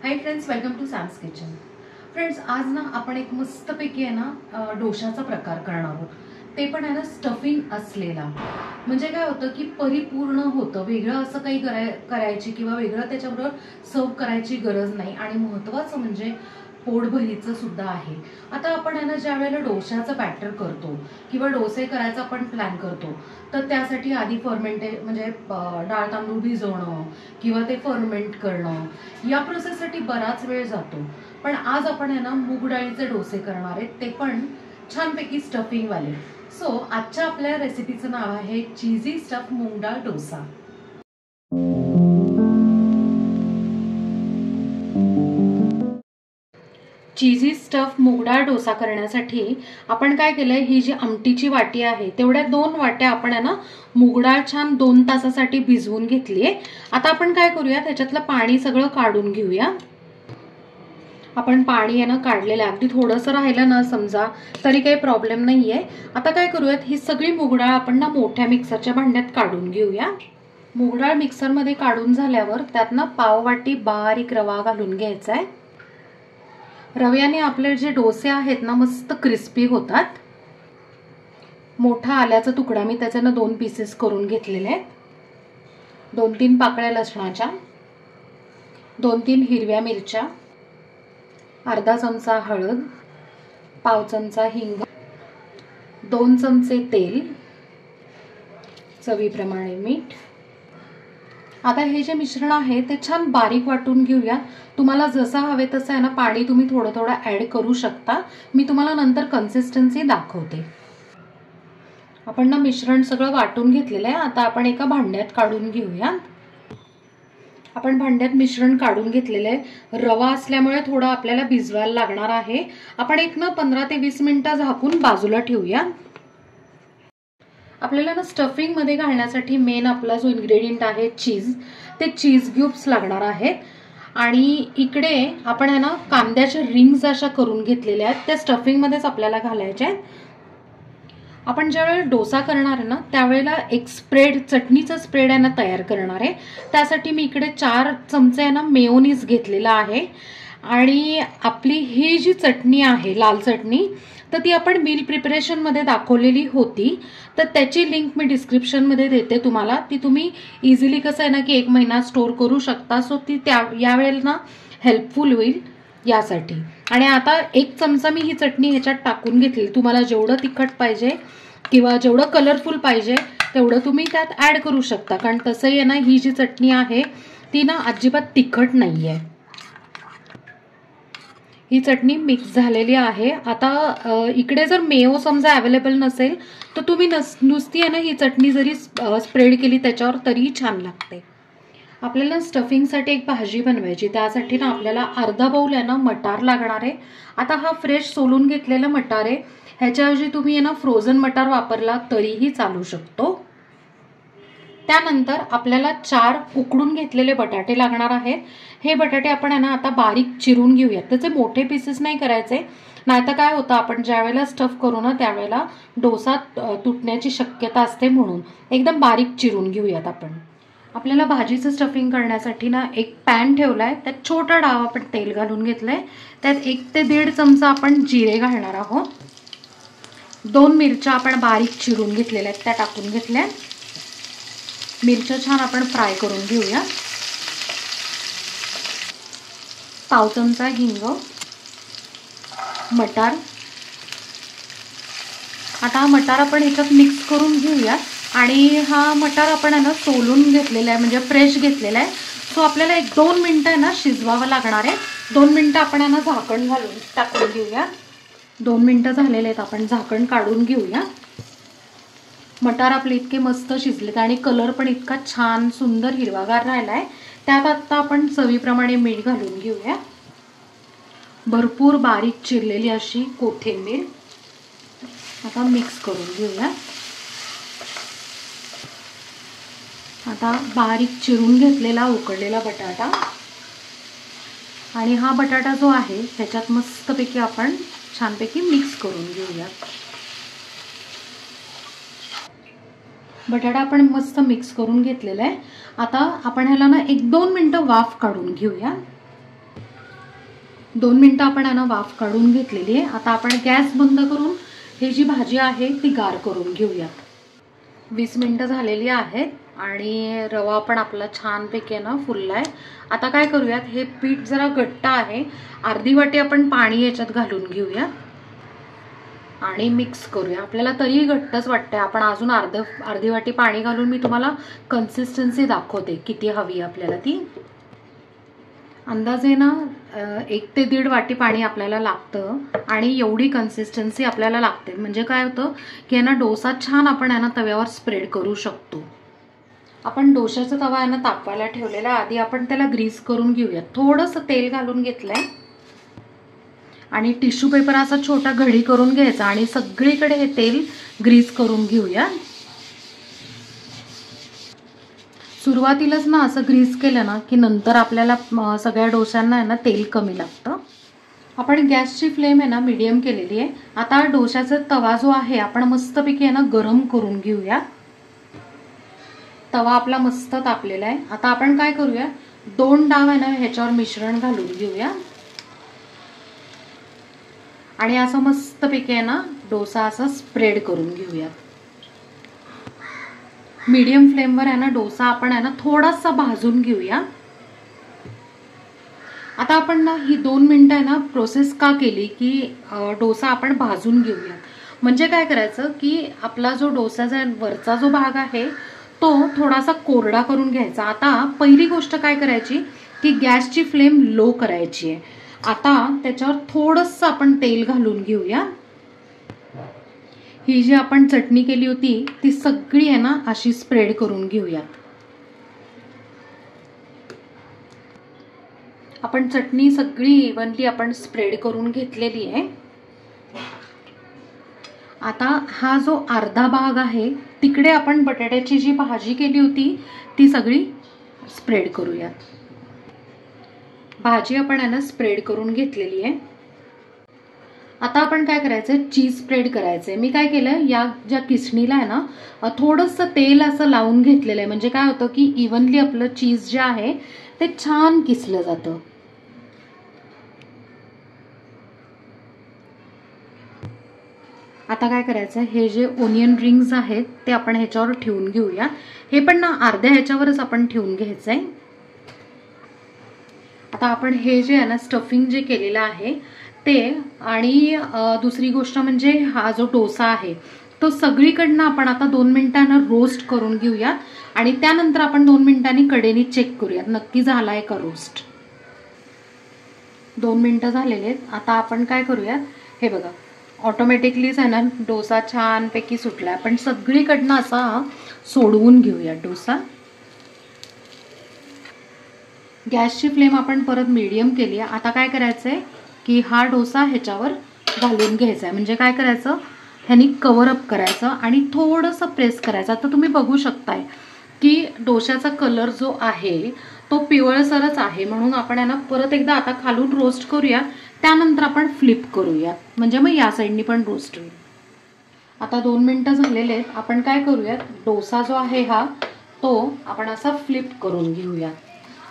High friends, welcome to Sam's kitchen. Friends, आज ना आपण एक मस्तपैकी आहे ना डोशाचा प्रकार करणार आहोत। ते पण आहे ना स्टफिंग असलेला। म्हणजे काय होतं की परिपूर्ण होतं, वेगळं असं काही करायची किंवा वेगळं त्याच्याबरोबर सर्व करायची गरज नाही। आणि महत्त्वाचं म्हणजे पोटभरीचं सुद्धा आहे। आता आपण आहे ना ज्या वेळेला डोशाचं बॅटर करतो किंवा डोसे करायचा आपण प्लॅन करतो, तर त्यासाठी आधी म्हणजे डाळ तांदूळ भिजवणं किंवा ते फर्मेंट करणं, या प्रोसेससाठी बराच वेळ जातो। पण आज आपण आहे ना मूग डाळीचे डोसे करणार आहेत, ते पण छानपैकी स्टफिंग वाले। सो आजच्या आपल्या रेसिपीचं नाव आहे चीजी स्टफ मूग डाळ डोसा। चीजी स्टफ मूग डाळ डोसा करण्यासाठी आपण काय केलंय, ही जी आमटीची वाटी आहे तेवढ्या 2 वाट्या आपण आहे ना मूग डाळ छान 2 तासासाठी भिजवून घेतलीये। आता आपण काय करूया, त्याच्यातलं पाणी सगळं काढून घेऊया। आपण पाणी आहे ना काढलेलं, अगदी थोडंसं राहिलं ना समजा तरी काही प्रॉब्लेम नाहीये। आता काय करूयात, ही सगळी मूग डाळ आपण ना मोठ्या मिक्सरच्या भांड्यात काढून घेऊया। मूग डाळ मिक्सरमध्ये काढून झाल्यावर त्यात ना पाव वाटी बारीक रवा घालून घ्यायचा आहे। रव्याने आपले जे डोसे आहेत ना मस्त क्रिस्पी होतात। मोठा आल्याचा तुकडा मी त्याच्यानं 2 पीसेस करून घेतलेले आहेत। 2-3 पाकळ्या लसणाच्या, 2-3 हिरव्या मिरच्या, अर्धा चमचा हळद, पाव चमचा हिंग, 2 चमचे तेल, चवीप्रमाणे मीठ। आता हे जे मिश्रण आहे ते छान बारीक वाटून घेऊया। तुम्हाला जसं हवे तसं आहे ना पाणी तुम्ही थोडं थोडं ऍड करू शकता। मी तुम्हाला नंतर कन्सिस्टन्सी दाखवते। आपण ना मिश्रण सगळं वाटून घेतलेलं आहे। आता आपण एका भांड्यात काढून घेऊया। आपण भांड्यात मिश्रण काढून घेतलेलं आहे। रवा असल्यामुळे थोडं आपल्याला भिजवायला लागणार आहे। आपण एक ना 15 ते 20 मिनिटं झाकून बाजूला ठेवूया। आपल्याला ना स्टफिंग मध्ये घालण्यासाठी मेन आपला जो इन्ग्रेडियंट आहे चीज, ते चीज क्यूब्स लागणार आहेत। आणि इकडे आपण आहे ना कांद्याच्या रिंग्स अशा करून घेतलेल्या आहेत, त्या स्टफिंग मध्येच आपल्याला घालायच्या आहेत। आपण ज्यावेळेला डोसा करणार आहे ना त्यावेळेला एक चटणीचा स्प्रेड आहे ना तयार करणार आहे। त्यासाठी मी इकडे 4 चमचे आहे ना मेयोनीज घेतलेला आहे। आणि आपली ही जी चटणी आहे लाल चटणी, तर ती आपण मील प्रिपरेशन मध्ये दाखवलेली होती, तर त्याची लिंक मी डिस्क्रिप्शन मध्ये देते तुम्हाला। ती तुम्ही इझिली कसं आहे ना की 1 महिना स्टोर करू शकता। सो ती यावेळेला ना हेल्पफुल होईल यासाठी। आणि आता 1 चमचा मी ही चटणी ह्याच्यात टाकून घेतली। तुम्हाला जेवढं तिखट पाहिजे किंवा जेवढं कलरफुल पाहिजे तेवढं तुम्ही त्यात ऍड करू शकता, कारण तसंही आहे ना ही जी चटणी आहे ती ना अजिबात तिखट नाहीये। ही चटणी मिक्स झालेली आहे। आता इकडे जर मेयो समजा अवेलेबल नसेल तर तुम्ही नुसती आहे ना ही चटणी जरी स्प्रेड केली त्याच्यावर तरी छान लागते। आपल्याला स्टफिंगसाठी एक भाजी बनवायची, त्यासाठी ना आपल्याला अर्धा बाउल आहे ना मटार लागणार आहे। आता हा फ्रेश सोलून घेतलेला मटार आहे, ह्याच्याऐवजी तुम्ही आहे ना फ्रोझन मटार वापरला तरीही चालू शकतो। त्यानंतर आपल्याला 4 उकडून घेतलेले बटाटे लागणार आहेत। हे बटाटे आपण आहे ना आता बारीक चिरून घेऊयात, त्याचे मोठे पीसेस नाही करायचे, नाहीतर काय होतं आपण ज्या वेळेला स्टफ करू ना त्यावेळेला डोसा तुटण्याची शक्यता असते, म्हणून एकदम बारीक चिरून घेऊयात आपण। आपल्याला भाजीचं स्टफिंग करण्यासाठी ना एक पॅन ठेवलाय, त्यात छोटा डाव आपण तेल घालून घेतलंय, त्यात 1 ते 1.5 चमचा आपण जिरे घालणार आहोत। 2 मिरच्या आपण बारीक चिरून घेतलेल्या आहेत त्या टाकून घेतल्या। मिरच्या छान आपण फ्राय करून घेऊया। पाव चमचा हिंग, मटार। आता हा मटार आपण ह्याच्यात मिक्स करून घेऊया। आणि हा मटार आपण आहे ना सोलून घेतलेला आहे, म्हणजे फ्रेश घेतलेला आहे। सो आपल्याला 1-2 मिनिटं आहे ना शिजवावं लागणार आहे। 2 मिनिटं आपण आहे ना झाकण घालून टाकून घेऊया। 2 मिनिटं झालेले आहेत, आपण झाकण काढून घेऊया। मटार आपले इतके मस्त शिजलेत आणि कलर पण इतका छान सुंदर हिरवागार राहिलाय। त्यात आता आपण चवीप्रमाणे मीठ घालून घेऊया। भरपूर बारीक चिरलेली अशी कोथिंबीर आता मिक्स करून घेऊया। आता बारीक चिरून घेतलेला उकडलेला बटाटा, आणि हा बटाटा जो आहे ह्याच्यात मस्तपैकी आपण छानपैकी मिक्स करून घेऊया। बटाटा आपण मस्त मिक्स करून घेतलेला आहे। आता आपण ह्याला ना 1-2 मिनिटं वाफ काढून घेऊया। 2 मिनिटं आपण यानं वाफ काढून घेतलेली आहे. आता आपण गॅस बंद करून ही जी भाजी आहे ती गार करून घेऊयात. 20 मिनिटं झालेली आहेत आणि रवा पण आपला छानपैकी ना फुललाय. आता काय करूयात, हे पीठ जरा घट्ट आहे, अर्धी वाटी आपण पाणी याच्यात घालून घेऊया आणि मिक्स करूया. आपल्याला तरी घट्टच वाटतंय, आपण अजून अर्धी वाटी पाणी घालून मी तुम्हाला कन्सिस्टन्सी दाखवते किती हवी आपल्याला ती. अंदाजे ना 1 ते 1.5 वाटी पाणी आपल्याला लागतं आणि एवढी कन्सिस्टन्सी आपल्याला लागते. म्हणजे काय होतं की ना डोसा छान आपण यानं तव्यावर स्प्रेड करू शकतो. आपण डोशाचा तवा यानं तापवायला ठेवलेला, आधी आपण त्याला ग्रीस करून घेऊया. थोडंसं तेल घालून घेतलंय आणि टिश्यू पेपर असा छोटा घडी करून घ्यायचा आणि सगळीकडे हे तेल ग्रीस करून घेऊया. सुरुवातीलाच ना असं ग्रीस केलं ना की नंतर आपल्याला सगळ्या डोशांना आहे ना तेल कमी लागतं. आपण गॅसची फ्लेम आहे ना मीडियम केलेली आहे. आता डोशाचा तवा जो आहे आपण मस्तपैकी आहे ना गरम करून घेऊया. तवा आपला मस्त तापलेला आहे. आता आपण काय करूया, 2 डाव आहे ना ह्याच्यावर मिश्रण घालून घेऊया आणि असं मस्तपैकी आहे ना डोसा असा स्प्रेड करून घेऊया. मीडियम फ्लेमवर आहे ना डोसा आपण आहे ना थोडासा भाजून घेऊया. आता आपण ना ही 2 मिनिटं आहे ना प्रोसेस का केली की डोसा आपण भाजून घेऊया. म्हणजे काय करायचं की आपला जो डोसाचा वरचा जो भाग आहे तो थोडासा कोरडा करून घ्यायचा. आता पहिली गोष्ट काय करायची की गॅसची फ्लेम लो करायची आहे. आता त्याच्यावर थोडंसं आपण तेल घालून घेऊया. ही जी आपण चटणी केली होती ती सगळी आहे ना अशी स्प्रेड करून घेऊया. आपण चटणी सगळी इव्हनली आपण स्प्रेड करून घेतलेली आहे. आता हा जो अर्धा भाग आहे तिकडे आपण बटाट्याची जी भाजी केली होती ती सगळी स्प्रेड करूया. भाजी आपण आहे ना स्प्रेड करून घेतलेली आहे. आता आपण काय करायचं, चीज स्प्रेड करायचंय. मी काय केलं, या ज्या किसणीला आहे ना थोडंसं तेल असं लावून घेतलेलं आहे. म्हणजे काय होतं की इव्हनली आपलं चीज जे आहे ते छान किसलं जातं. आता काय करायचं, हे जे ओनियन रिंग्स आहेत ते आपण ह्याच्यावर ठेवून घेऊया. हे पण ना अर्ध्या ह्याच्यावरच आपण ठेवून घ्यायचंय. आता आपण हे जे आहे ना स्टफिंग जे केलेलं आहे ते आणि दुसरी गोष्ट म्हणजे हा जो डोसा आहे तो सगळीकडनं आपण आता 2 मिनिटांना रोस्ट करून घेऊया आणि त्यानंतर आपण 2 मिनिटांनी कडेने चेक करूया नक्की झालाय का रोस्ट. 2 मिनिटं झालेले आहेत. आता आपण काय करूया, हे बघा ऑटोमॅटिकलीच आहे ना डोसा छानपैकी सुटलाय. आपण सगळीकडनं असा सोडवून घेऊया डोसा. गॅसची फ्लेम आपण परत मीडियम केली आहे. आता काय करायचंय की हा डोसा ह्याच्यावर घालून घ्यायचा आहे. म्हणजे काय करायचं, ह्यानी कव्हर अप करायचं आणि थोडंसं प्रेस करायचं. आता तुम्ही बघू शकताय की डोशाचा कलर जो आहे तो पिवळसरच आहे. म्हणून आपण यांना परत एकदा आता खालून रोस्ट करूया, त्यानंतर आपण फ्लिप करूया म्हणजे मग या साईडनी पण रोस्ट होईल. आता 2 मिनिटं झालेले आहेत. आपण काय करूयात, डोसा जो आहे हा तो आपण असा फ्लिप करून घेऊया.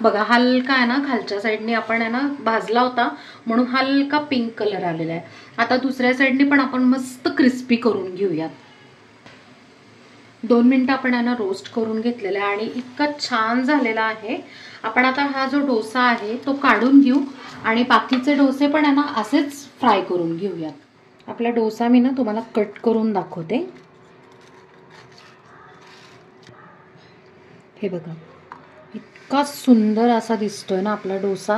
बघा हलका आहे ना खालच्या साईडने आपण आहे ना भाजला होता म्हणून हलका पिंक कलर आलेला आहे. आता दुसऱ्या साईडने पण आपण मस्त क्रिस्पी करून घेऊयात. 2 मिनिटं आपण यांना रोस्ट करून घेतलेला आहे आणि इतका छान झालेला आहे. आपण आता हा जो डोसा आहे तो काढून घेऊ आणि बाकीचे डोसे पण आहे ना असेच फ्राय करून घेऊयात. आपला डोसा मी ना तुम्हाला कट करून दाखवते. हे बघा इतका सुंदर असा दिसतोय ना आपला डोसा.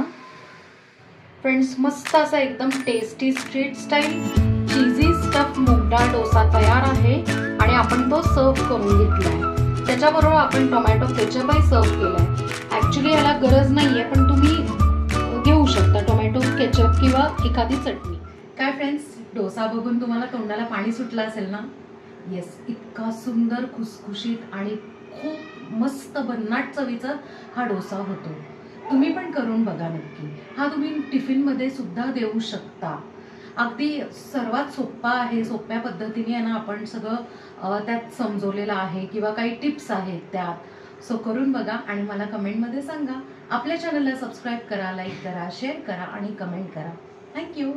फ्रेंड्स मस्त असा एकदम टेस्टी स्ट्रीट स्टाईल चीजी स्टफ मूग डाळ डोसा तयार आहे आणि आपण तो सर्व करून घेतलाय. त्याच्याबरोबर आपण टोमॅटो केचपही सर्व केलाय. ऍक्च्युली याला गरज नाहीये पण तुम्ही घेऊ शकता टोमॅटो केचप किंवा एखादी चटणी. काय फ्रेंड्स, डोसा बघून तुम्हाला तोंडाला पाणी सुटलं असेल ना. येस, इतका सुंदर खुसखुशीत आणि खूप मस्त भन्नाट चवीचा हा डोसा होतो. तुम्ही पण करून बघा नक्की. हा तुम्ही टिफिनमध्ये सुद्धा देऊ शकता. अगदी सर्वात सोपा आहे. सोप्या पद्धतीने आहे ना आपण सगळं त्यात समजवलेलं आहे किंवा काही टिप्स आहेत त्यात. सो करून बघा आणि मला कमेंटमध्ये सांगा. आपल्या चॅनलला सबस्क्राईब करा, लाईक करा, शेअर करा आणि कमेंट करा. थँक्यू.